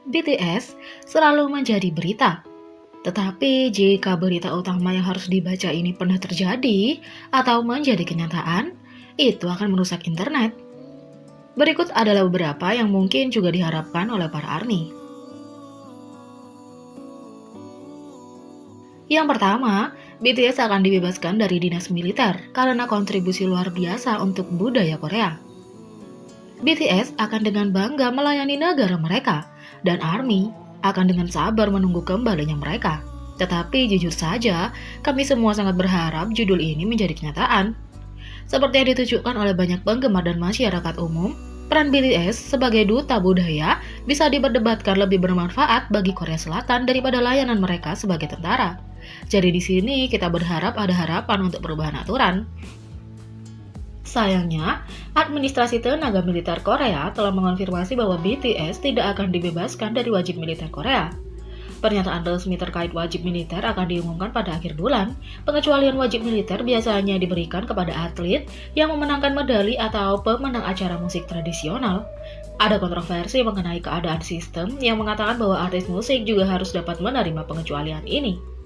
BTS selalu menjadi berita. Tetapi jika berita utama yang harus dibaca ini pernah terjadi atau menjadi kenyataan, itu akan merusak internet. Berikut adalah beberapa yang mungkin juga diharapkan oleh para ARMY. Yang pertama, BTS akan dibebaskan dari dinas militer karena kontribusi luar biasa untuk budaya Korea. BTS akan dengan bangga melayani negara mereka, dan ARMY akan dengan sabar menunggu kembalinya mereka. Tetapi jujur saja, kami semua sangat berharap judul ini menjadi kenyataan. Seperti yang ditunjukkan oleh banyak penggemar dan masyarakat umum, peran BTS sebagai duta budaya bisa diperdebatkan lebih bermanfaat bagi Korea Selatan daripada layanan mereka sebagai tentara. Jadi di sini kita berharap ada harapan untuk perubahan aturan. Sayangnya, administrasi tenaga militer Korea telah mengonfirmasi bahwa BTS tidak akan dibebaskan dari wajib militer Korea. Pernyataan resmi terkait wajib militer akan diumumkan pada akhir bulan. Pengecualian wajib militer biasanya diberikan kepada atlet yang memenangkan medali atau pemenang acara musik tradisional. Ada kontroversi mengenai keadaan sistem yang mengatakan bahwa artis musik juga harus dapat menerima pengecualian ini.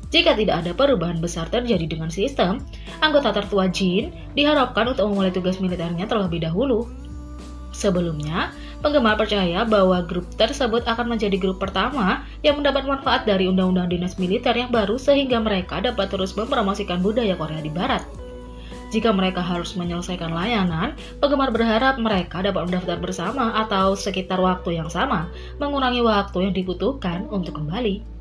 Jika tidak ada perubahan besar terjadi dengan sistem, anggota tertua Jin diharapkan untuk memulai tugas militernya terlebih dahulu. Sebelumnya, penggemar percaya bahwa grup tersebut akan menjadi grup pertama yang mendapat manfaat dari undang-undang dinas militer yang baru sehingga mereka dapat terus mempromosikan budaya Korea di Barat. Jika mereka harus menyelesaikan layanan, penggemar berharap mereka dapat mendaftar bersama atau sekitar waktu yang sama, mengurangi waktu yang dibutuhkan untuk kembali.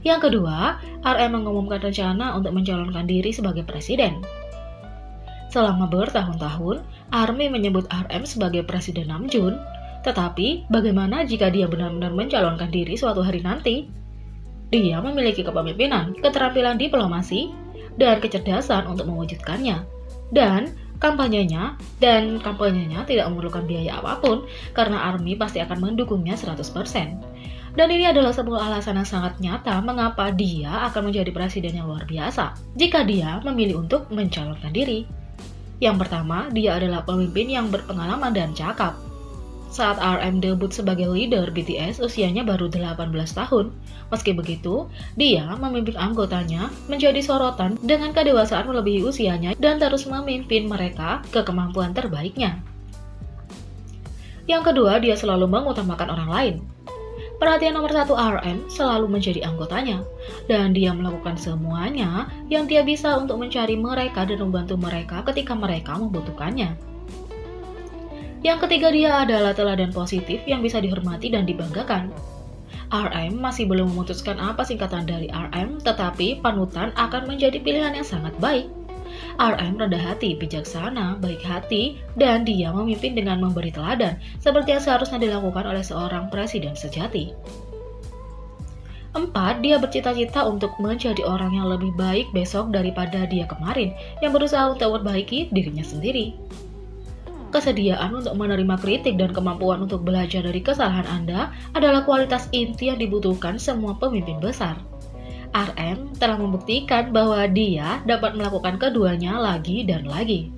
Yang kedua, RM mengumumkan rencana untuk mencalonkan diri sebagai presiden. Selama bertahun-tahun, ARMY menyebut RM sebagai Presiden Namjoon. Tetapi, bagaimana jika dia benar-benar mencalonkan diri suatu hari nanti? Dia memiliki kepemimpinan, keterampilan diplomasi, dan kecerdasan untuk mewujudkannya. Dan kampanyenya tidak memerlukan biaya apapun karena ARMY pasti akan mendukungnya 100%. Dan ini adalah sebuah alasan yang sangat nyata mengapa dia akan menjadi presiden yang luar biasa jika dia memilih untuk mencalonkan diri. Yang pertama, dia adalah pemimpin yang berpengalaman dan cakap. Saat RM debut sebagai leader BTS, usianya baru 18 tahun. Meski begitu, dia memimpin anggotanya menjadi sorotan dengan kedewasaan melebihi usianya dan terus memimpin mereka ke kemampuan terbaiknya. Yang kedua, dia selalu mengutamakan orang lain. Perhatian nomor satu RM selalu menjadi anggotanya, dan dia melakukan semuanya yang dia bisa untuk mencari mereka dan membantu mereka ketika mereka membutuhkannya. Yang ketiga, dia adalah teladan positif yang bisa dihormati dan dibanggakan. RM masih belum memutuskan apa singkatan dari RM, tetapi panutan akan menjadi pilihan yang sangat baik. RM rendah hati, bijaksana, baik hati, dan dia memimpin dengan memberi teladan, seperti yang seharusnya dilakukan oleh seorang presiden sejati. 4. Dia bercita-cita untuk menjadi orang yang lebih baik besok daripada dia kemarin, yang berusaha untuk memperbaiki dirinya sendiri. Kesediaan untuk menerima kritik dan kemampuan untuk belajar dari kesalahan Anda adalah kualitas inti yang dibutuhkan semua pemimpin besar. RM telah membuktikan bahwa dia dapat melakukan keduanya lagi dan lagi.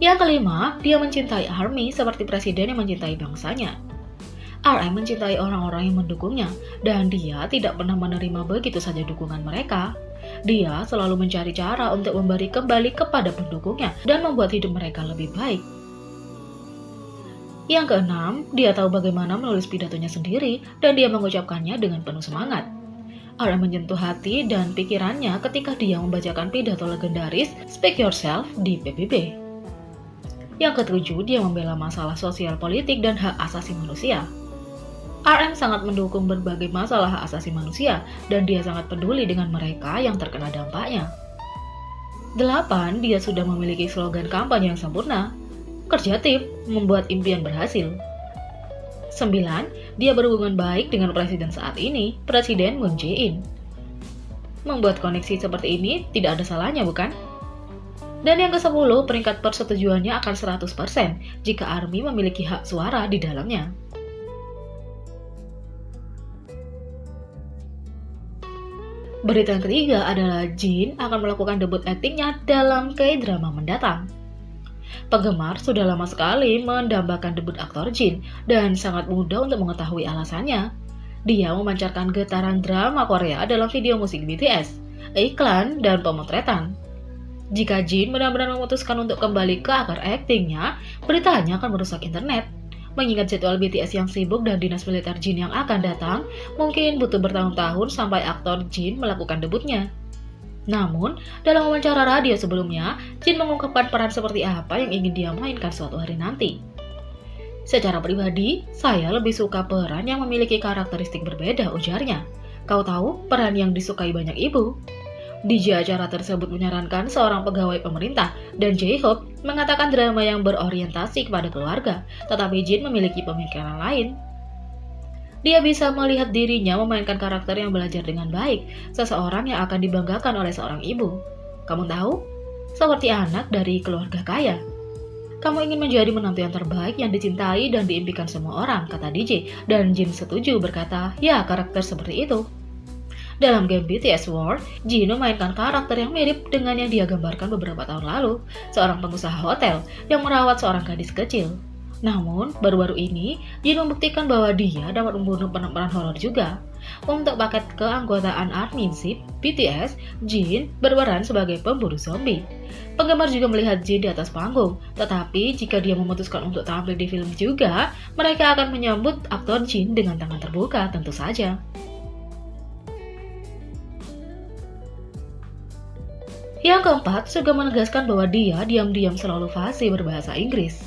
Yang kelima, dia mencintai ARMY seperti presiden yang mencintai bangsanya. RM mencintai orang-orang yang mendukungnya, dan dia tidak pernah menerima begitu saja dukungan mereka. Dia selalu mencari cara untuk memberi kembali kepada pendukungnya dan membuat hidup mereka lebih baik. Yang keenam, dia tahu bagaimana menulis pidatonya sendiri dan dia mengucapkannya dengan penuh semangat. RM menyentuh hati dan pikirannya ketika dia membacakan pidato legendaris Speak Yourself di PBB. Yang ketujuh, dia membela masalah sosial politik dan hak asasi manusia. RM sangat mendukung berbagai masalah hak asasi manusia dan dia sangat peduli dengan mereka yang terkena dampaknya. 8. Dia sudah memiliki slogan kampanye yang sempurna. Kerja tim, membuat impian berhasil. 9. Dia berhubungan baik dengan presiden saat ini, Presiden Moon Jae-in. Membuat koneksi seperti ini tidak ada salahnya, bukan? Dan yang ke-10, peringkat persetujuannya akan 100% jika ARMY memiliki hak suara di dalamnya. Berita yang ketiga adalah Jin akan melakukan debut aktingnya dalam K-drama mendatang. Penggemar sudah lama sekali mendambakan debut aktor Jin dan sangat mudah untuk mengetahui alasannya. Dia memancarkan getaran drama Korea dalam video musik BTS, iklan, dan pemotretan. Jika Jin benar-benar memutuskan untuk kembali ke akar aktingnya, beritanya akan merusak internet. Mengingat jadwal BTS yang sibuk dan dinas militer Jin yang akan datang, mungkin butuh bertahun-tahun sampai aktor Jin melakukan debutnya. Namun, dalam wawancara radio sebelumnya, Jin mengungkapkan peran seperti apa yang ingin dia mainkan suatu hari nanti. Secara pribadi, saya lebih suka peran yang memiliki karakteristik berbeda, ujarnya. Kau tahu, peran yang disukai banyak ibu. DJ acara tersebut menyarankan seorang pegawai pemerintah, dan J-Hope mengatakan drama yang berorientasi kepada keluarga, tetapi Jin memiliki pemikiran lain. Dia bisa melihat dirinya memainkan karakter yang belajar dengan baik, seseorang yang akan dibanggakan oleh seorang ibu. Kamu tahu? Seperti anak dari keluarga kaya. Kamu ingin menjadi menantu yang terbaik yang dicintai dan diimpikan semua orang, kata DJ, dan Jin setuju berkata, ya karakter seperti itu. Dalam game BTS World, Jin memainkan karakter yang mirip dengan yang dia gambarkan beberapa tahun lalu, seorang pengusaha hotel yang merawat seorang gadis kecil. Namun, baru-baru ini, Jin membuktikan bahwa dia dapat membunuh peran horor juga. Untuk paket keanggotaan ARMY BTS, Jin berperan sebagai pemburu zombie. Penggemar juga melihat Jin di atas panggung, tetapi jika dia memutuskan untuk tampil di film juga, mereka akan menyambut aktor Jin dengan tangan terbuka, tentu saja. Yang keempat, Suga menegaskan bahwa dia diam-diam selalu fasih berbahasa Inggris.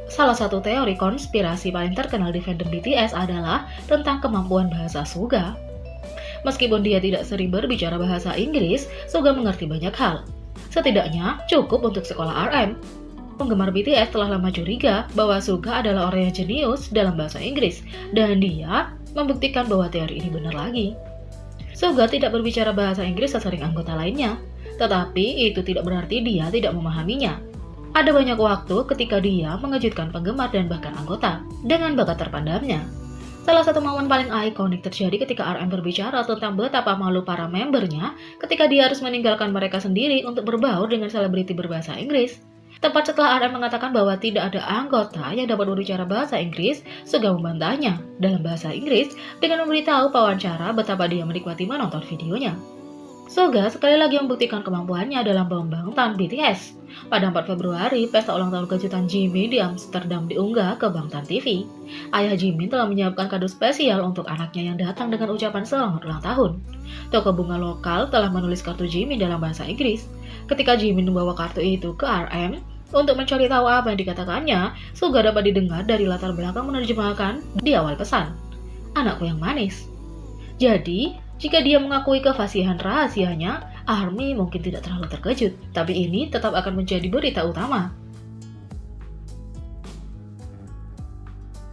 Salah satu teori konspirasi paling terkenal di fandom BTS adalah tentang kemampuan bahasa Suga. Meskipun dia tidak sering berbicara bahasa Inggris, Suga mengerti banyak hal. Setidaknya cukup untuk sekolah RM. Penggemar BTS telah lama curiga bahwa Suga adalah orang yang jenius dalam bahasa Inggris, dan dia membuktikan bahwa teori ini benar lagi. Suga tidak berbicara bahasa Inggris sesering anggota lainnya, tetapi itu tidak berarti dia tidak memahaminya. Ada banyak waktu ketika dia mengejutkan penggemar dan bahkan anggota dengan bakat terpendamnya. Salah satu momen paling ikonik terjadi ketika RM berbicara tentang betapa malu para membernya ketika dia harus meninggalkan mereka sendiri untuk berbaur dengan selebriti berbahasa Inggris. Tepat setelah RM mengatakan bahwa tidak ada anggota yang dapat berbicara bahasa Inggris, Suga membantahnya dalam bahasa Inggris dengan memberitahu pewawancara betapa dia menikmati menonton videonya. Suga sekali lagi membuktikan kemampuannya dalam pembangtan BTS. Pada 4 Februari, pesta ulang tahun kejutan Jimin di Amsterdam diunggah ke Bangtan TV. Ayah Jimin telah menyiapkan kado spesial untuk anaknya yang datang dengan ucapan selamat ulang tahun. Toko bunga lokal telah menulis kartu Jimin dalam bahasa Inggris. Ketika Jimin membawa kartu itu ke RM, untuk mencari tahu apa yang dikatakannya, Suga dapat didengar dari latar belakang menerjemahkan di awal pesan. Anakku yang manis. Jadi, jika dia mengakui kefasihan rahasianya, ARMY mungkin tidak terlalu terkejut, tapi ini tetap akan menjadi berita utama.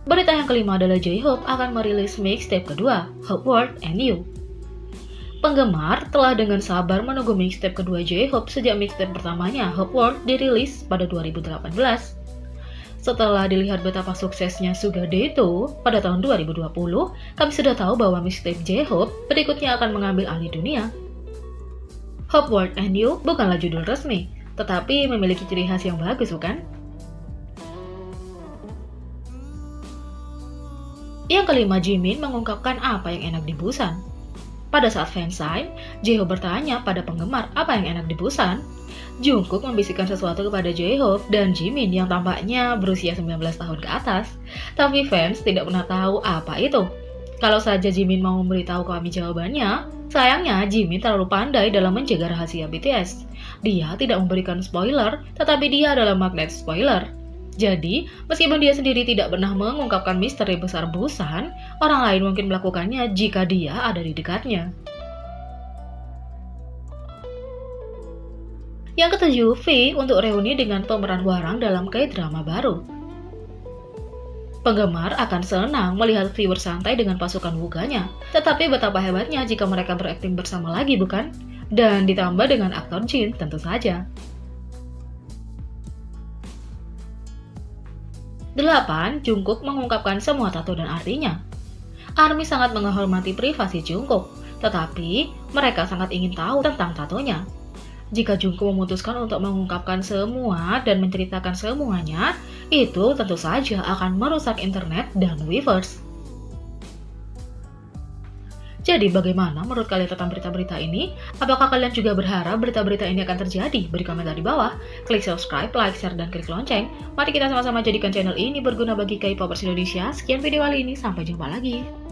Berita yang kelima adalah J-Hope akan merilis mixtape kedua, Hope World and You. Penggemar telah dengan sabar menunggu mixtape kedua J-Hope sejak mixtape pertamanya, Hope World, dirilis pada 2018. Setelah dilihat betapa suksesnya Suga Deto pada tahun 2020, kami sudah tahu bahwa mixtape J-Hope berikutnya akan mengambil alih dunia. Hope World and You bukanlah judul resmi, tetapi memiliki ciri khas yang bagus, bukan? Yang kelima, Jimin mengungkapkan apa yang enak di Busan. Pada saat fansign, J-Hope bertanya pada penggemar apa yang enak di Busan. Jungkook membisikkan sesuatu kepada J-Hope dan Jimin yang tampaknya berusia 19 tahun ke atas. Tapi fans tidak pernah tahu apa itu. Kalau saja Jimin mau memberitahu kami jawabannya, sayangnya Jimin terlalu pandai dalam menjaga rahasia BTS. Dia tidak memberikan spoiler, tetapi dia adalah magnet spoiler. Jadi, meskipun dia sendiri tidak pernah mengungkapkan misteri besar Busan, orang lain mungkin melakukannya jika dia ada di dekatnya. Yang ketujuh, V untuk reuni dengan pemeran Hwarang dalam K-drama baru. Penggemar akan senang melihat V bersantai dengan pasukan Wuganya, tetapi betapa hebatnya jika mereka berakting bersama lagi, bukan? Dan ditambah dengan aktor Jin, tentu saja. 8. Jungkook mengungkapkan semua tato dan artinya. ARMY sangat menghormati privasi Jungkook, tetapi mereka sangat ingin tahu tentang tatonya. Jika Jungkook memutuskan untuk mengungkapkan semua dan menceritakan semuanya, itu tentu saja akan merusak internet dan Weverse. Jadi bagaimana menurut kalian tentang berita-berita ini? Apakah kalian juga berharap berita-berita ini akan terjadi? Beri komentar di bawah, klik subscribe, like, share, dan klik lonceng. Mari kita sama-sama jadikan channel ini berguna bagi K-popers Indonesia. Sekian video kali ini, sampai jumpa lagi.